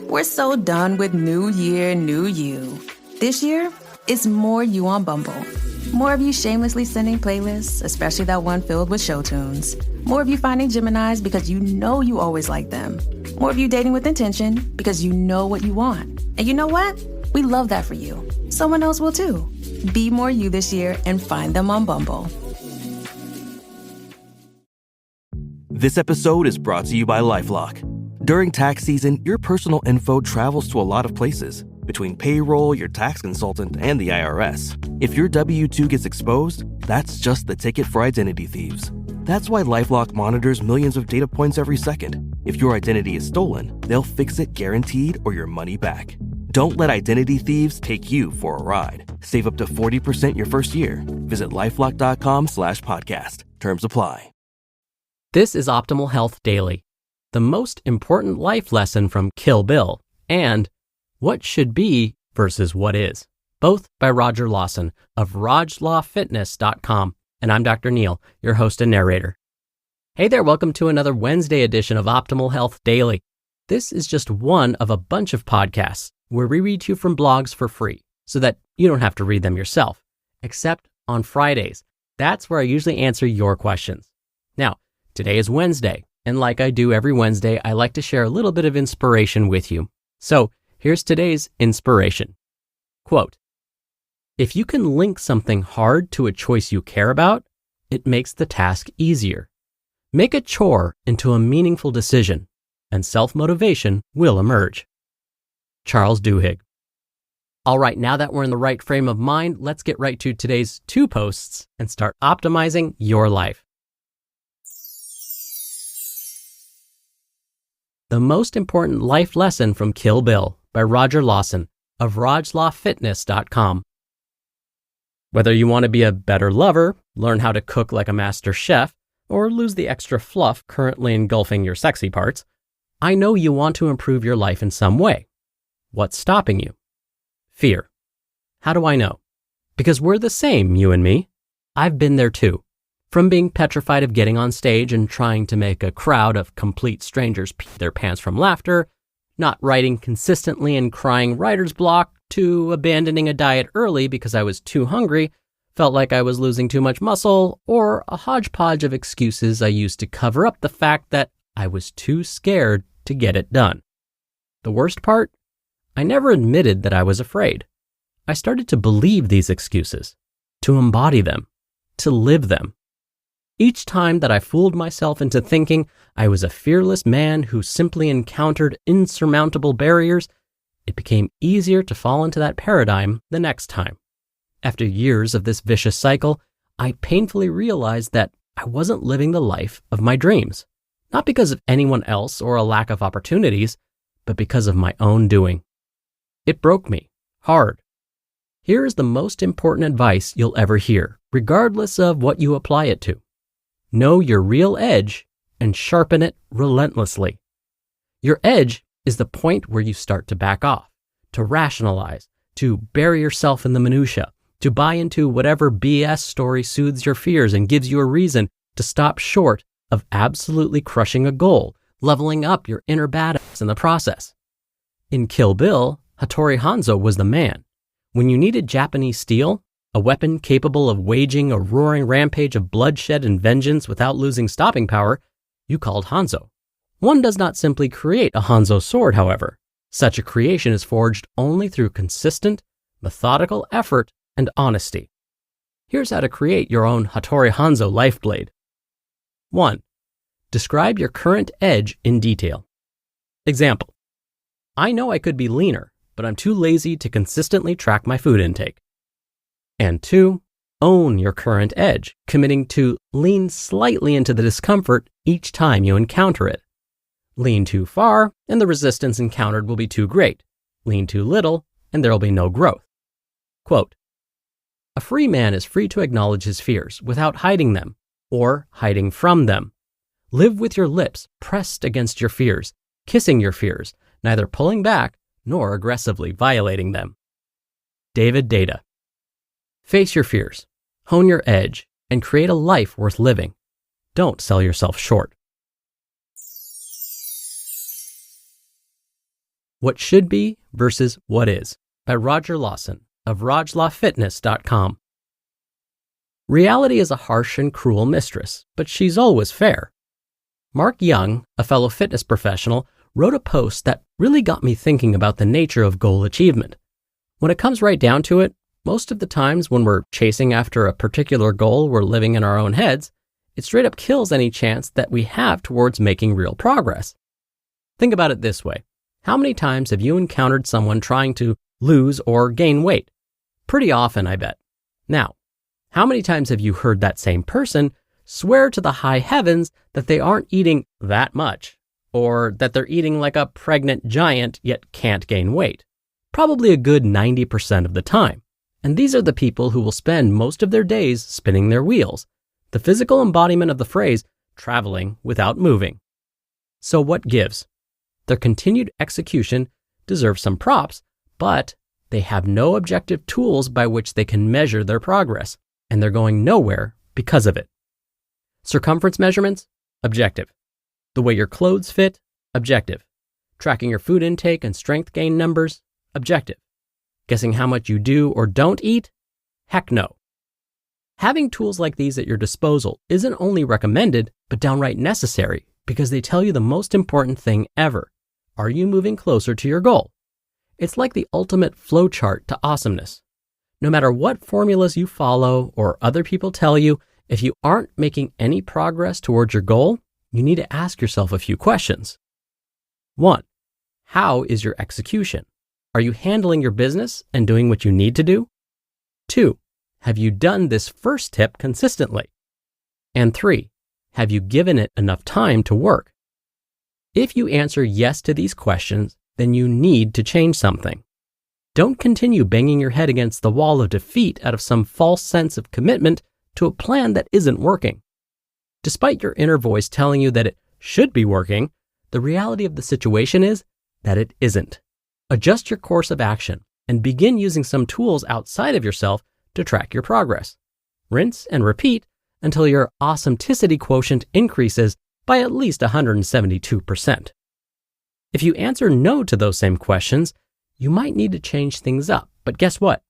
We're so done with new year, new you. This year, it's more you on Bumble. More of you shamelessly sending playlists, especially that one filled with show tunes. More of you finding Geminis because you know you always like them. More of you dating with intention because you know what you want. And you know what? We love that for you. Someone else will too. Be more you this year and find them on Bumble. This episode is brought to you by LifeLock. During tax season, your personal info travels to a lot of places. Between payroll, your tax consultant, and the IRS. If your W-2 gets exposed, that's just the ticket for identity thieves. That's why LifeLock monitors millions of data points every second. If your identity is stolen, they'll fix it guaranteed or your money back. Don't let identity thieves take you for a ride. Save up to 40% your first year. Visit LifeLock.com/podcast. Terms apply. This is Optimal Health Daily, the most important life lesson from Kill Bill, and What Should Be versus What Is, both by Roger Lawson of rajlawfitness.com. And I'm Dr. Neil, your host and narrator. Hey there, welcome to another Wednesday edition of Optimal Health Daily. This is just one of a bunch of podcasts where we read to you from blogs for free so that you don't have to read them yourself, except on Fridays. That's where I usually answer your questions. Now, today is Wednesday, and like I do every Wednesday, I like to share a little bit of inspiration with you. So here's today's inspiration. Quote, "If you can link something hard to a choice you care about, it makes the task easier. Make a chore into a meaningful decision, and self-motivation will emerge." Charles Duhigg. All right, now that we're in the right frame of mind, let's get right to today's 2 posts and start optimizing your life. The Most Important Life Lesson from Kill Bill by Roger Lawson of rajlawfitness.com. Whether you want to be a better lover, learn how to cook like a master chef, or lose the extra fluff currently engulfing your sexy parts, I know you want to improve your life in some way. What's stopping you? Fear. How do I know? Because we're the same, you and me. I've been there too. From being petrified of getting on stage and trying to make a crowd of complete strangers pee their pants from laughter, not writing consistently and crying writer's block, to abandoning a diet early because I was too hungry, felt like I was losing too much muscle, or a hodgepodge of excuses I used to cover up the fact that I was too scared to get it done. The worst part? I never admitted that I was afraid. I started to believe these excuses, to embody them, to live them. Each time that I fooled myself into thinking I was a fearless man who simply encountered insurmountable barriers, it became easier to fall into that paradigm the next time. After years of this vicious cycle, I painfully realized that I wasn't living the life of my dreams, not because of anyone else or a lack of opportunities, but because of my own doing. It broke me hard. Here is the most important advice you'll ever hear, regardless of what you apply it to. Know your real edge and sharpen it relentlessly. Your edge is the point where you start to back off, to rationalize, to bury yourself in the minutia, to buy into whatever BS story soothes your fears and gives you a reason to stop short of absolutely crushing a goal, leveling up your inner badass in the process. In Kill Bill, Hattori Hanzo was the man. When you needed Japanese steel, a weapon capable of waging a roaring rampage of bloodshed and vengeance without losing stopping power, you called Hanzo. One does not simply create a Hanzo sword, however. Such a creation is forged only through consistent, methodical effort and honesty. Here's how to create your own Hattori Hanzo lifeblade. 1. Describe your current edge in detail. Example: I know I could be leaner, but I'm too lazy to consistently track my food intake. And 2, own your current edge, committing to lean slightly into the discomfort each time you encounter it. Lean too far, and the resistance encountered will be too great. Lean too little, and there will be no growth. Quote, "A free man is free to acknowledge his fears without hiding them or hiding from them. Live with your lips pressed against your fears, kissing your fears, neither pulling back nor aggressively violating them." David Data. Face your fears, hone your edge, and create a life worth living. Don't sell yourself short. What Should Be versus What Is by Roger Lawson of RajLawFitness.com. Reality is a harsh and cruel mistress, but she's always fair. Mark Young, a fellow fitness professional, wrote a post that really got me thinking about the nature of goal achievement. When it comes right down to it, most of the times when we're chasing after a particular goal we're living in our own heads, it straight up kills any chance that we have towards making real progress. Think about it this way. How many times have you encountered someone trying to lose or gain weight? Pretty often, I bet. Now, how many times have you heard that same person swear to the high heavens that they aren't eating that much, or that they're eating like a pregnant giant yet can't gain weight? Probably a good 90% of the time. And these are the people who will spend most of their days spinning their wheels, the physical embodiment of the phrase, traveling without moving. So what gives? Their continued execution deserves some props, but they have no objective tools by which they can measure their progress, and they're going nowhere because of it. Circumference measurements? Objective. The way your clothes fit? Objective. Tracking your food intake and strength gain numbers? Objective. Guessing how much you do or don't eat? Heck no. Having tools like these at your disposal isn't only recommended, but downright necessary because they tell you the most important thing ever. Are you moving closer to your goal? It's like the ultimate flowchart to awesomeness. No matter what formulas you follow or other people tell you, if you aren't making any progress towards your goal, you need to ask yourself a few questions. 1. How is your execution? Are you handling your business and doing what you need to do? 2. Have you done this first tip consistently? And 3. Have you given it enough time to work? If you answer yes to these questions, then you need to change something. Don't continue banging your head against the wall of defeat out of some false sense of commitment to a plan that isn't working. Despite your inner voice telling you that it should be working, the reality of the situation is that it isn't. Adjust your course of action and begin using some tools outside of yourself to track your progress. Rinse and repeat until your awesometicity quotient increases by at least 172%. If you answer no to those same questions, you might need to change things up, but guess what?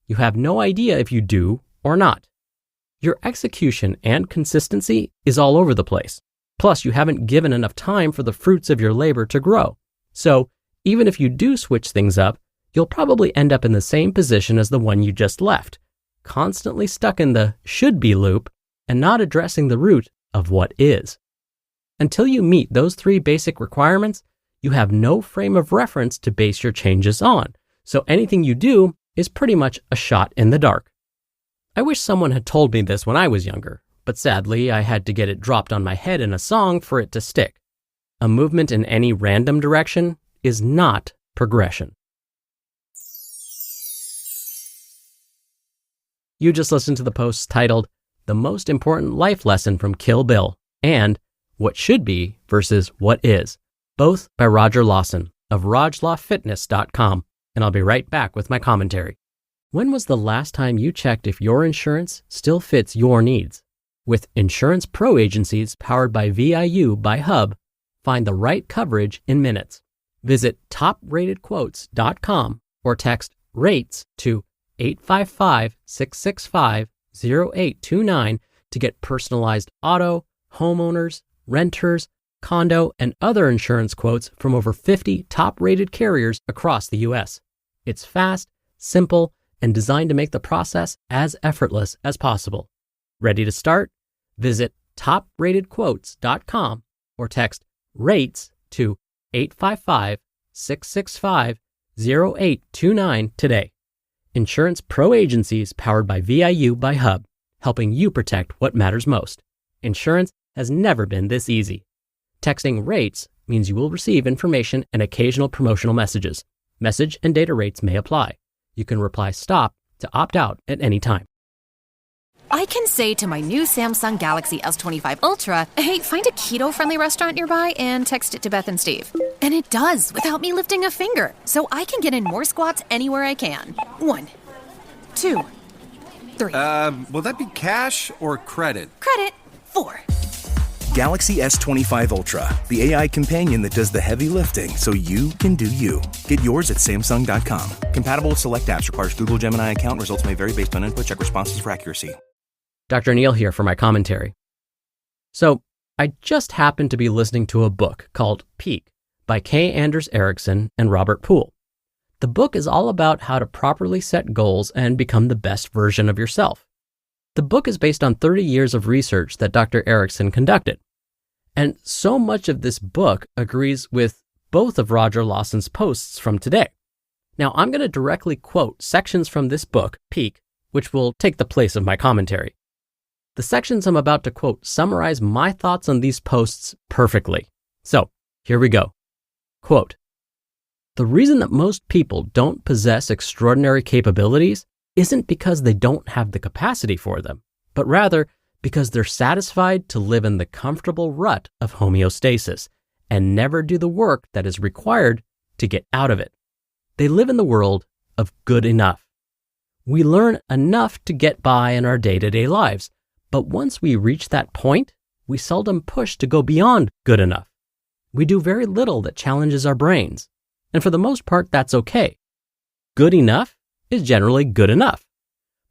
You have no idea if you do or not. Your execution and consistency is all over the place. Plus, you haven't given enough time for the fruits of your labor to grow. So, even if you do switch things up, you'll probably end up in the same position as the one you just left, constantly stuck in the should-be loop and not addressing the root of what is. Until you meet those 3 basic requirements, you have no frame of reference to base your changes on, so anything you do is pretty much a shot in the dark. I wish someone had told me this when I was younger, but sadly I had to get it dropped on my head in a song for it to stick. A movement in any random direction is not progression. You just listened to the posts titled The Most Important Life Lesson from Kill Bill and What Should Be versus What Is, both by Roger Lawson of RajLawFitness.com, and I'll be right back with my commentary. When was the last time you checked if your insurance still fits your needs? With Insurance Pro agencies powered by VIU by Hub, find the right coverage in minutes. Visit topratedquotes.com or text RATES to 855-665-0829 to get personalized auto, homeowners, renters, condo, and other insurance quotes from over 50 top-rated carriers across the U.S. It's fast, simple, and designed to make the process as effortless as possible. Ready to start? Visit topratedquotes.com or text RATES to 855-665-0829 today. Insurance Pro agencies powered by VIU by Hub, helping you protect what matters most. Insurance has never been this easy. Texting RATES means you will receive information and occasional promotional messages. Message and data rates may apply. You can reply STOP to opt out at any time. I can say to my new Samsung Galaxy S25 Ultra, hey, find a keto-friendly restaurant nearby and text it to Beth and Steve. And it does without me lifting a finger, so I can get in more squats anywhere I can. 1, 2, 3. Will that be cash or credit? Credit. 4. Galaxy S25 Ultra, the AI companion that does the heavy lifting so you can do you. Get yours at Samsung.com. Compatible with select apps. Requires Google Gemini account. Results may vary based on input. Check responses for accuracy. Dr. Neil here for my commentary. So, I just happened to be listening to a book called Peak by Kay Anders Erickson and Robert Poole. The book is all about how to properly set goals and become the best version of yourself. The book is based on 30 years of research that Dr. Erickson conducted. And so much of this book agrees with both of Roger Lawson's posts from today. Now, I'm going to directly quote sections from this book, Peak, which will take the place of my commentary. The sections I'm about to quote summarize my thoughts on these posts perfectly. So, here we go. Quote, "The reason that most people don't possess extraordinary capabilities isn't because they don't have the capacity for them, but rather because they're satisfied to live in the comfortable rut of homeostasis and never do the work that is required to get out of it. They live in the world of good enough. We learn enough to get by in our day-to-day lives, but once we reach that point, we seldom push to go beyond good enough. We do very little that challenges our brains, and for the most part, that's okay. Good enough is generally good enough.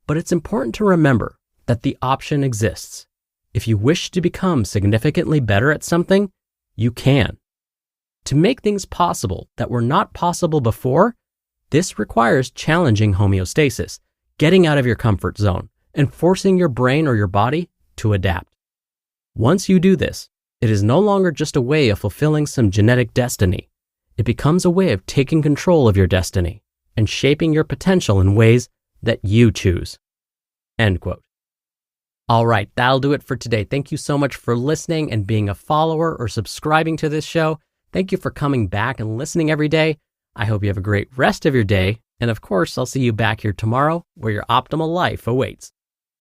But it's important to remember that the option exists. If you wish to become significantly better at something, you can. To make things possible that were not possible before, this requires challenging homeostasis, getting out of your comfort zone, and forcing your brain or your body to adapt. Once you do this, it is no longer just a way of fulfilling some genetic destiny. It becomes a way of taking control of your destiny and shaping your potential in ways that you choose." End quote. All right, that'll do it for today. Thank you so much for listening and being a follower or subscribing to this show. Thank you for coming back and listening every day. I hope you have a great rest of your day. And of course, I'll see you back here tomorrow where your optimal life awaits.